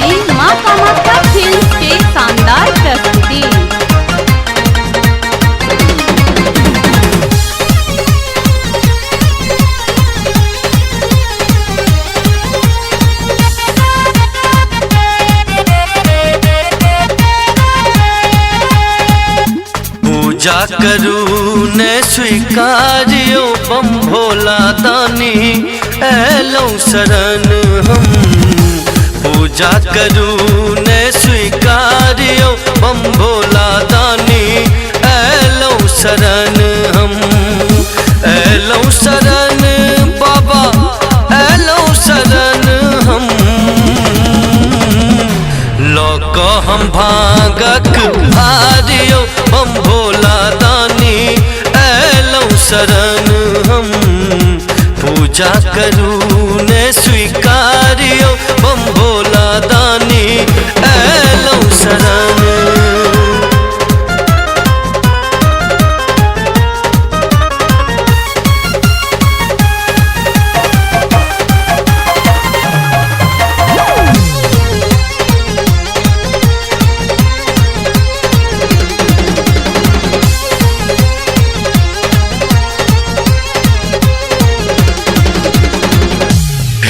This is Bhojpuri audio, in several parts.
जी मां कामाख्या फिल्म्स के शानदार प्रस्तुति। पूजा करू ने स्वीकारियो बम भोला दानी एलो शरण हम। पूजा करू ने स्वीकारियो बम भोला दानी एलो शरण हम। एलो शरण बाबा एलो शरण हम। लोक हम भागक हारियो बम भोला दानी एलो शरण हम। पूजा करू ने स्वीकारियो बम भोला दानी एलो शरण।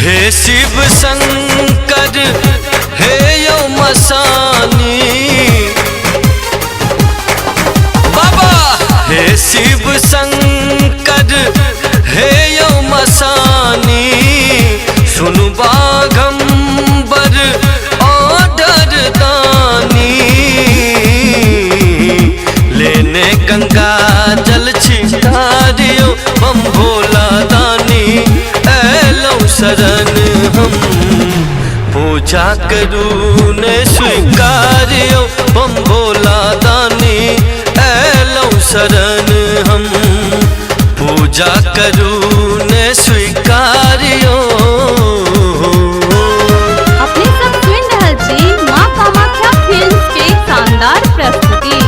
हे शिव शंकर हे यो मसानी बाबा। हे शिव शंकर हे यो मसानी। सुनु बागंबर ऑर्डर दानी। लेने गंगा जल छिटारियो बम भोला दानी एलो शरण हम। पूजा करू ने स्वीकारियो बम भोला दानी एलो शरण हम। पूजा करू ने स्वीकारियो। अपने सब सुन रहल छी मां कामाख्या फिल्म्स के शानदार प्रस्तुति।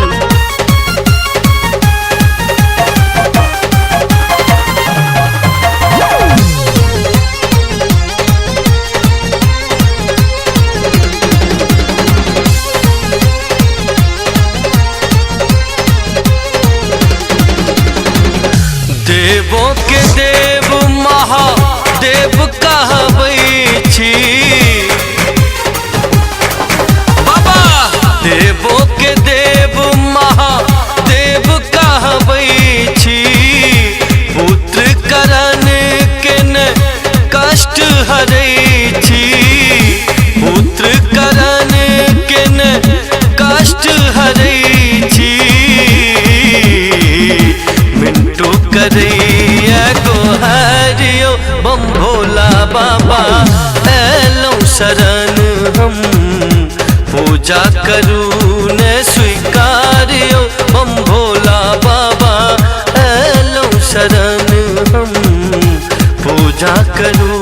देवों के देव महादेव कहबै छी बाबा। देवों के देव महादेव कहबै छी। पुत्र करण के न कष्ट हरै छी। पुत्र करण के न कष्ट हरै छी। मिंटू करैया को हरियो बम भोला बाबा एलो शरण हम। पूजा करू ने स्वीकारियो बम भोला बाबा एलो शरण हम। पूजा करू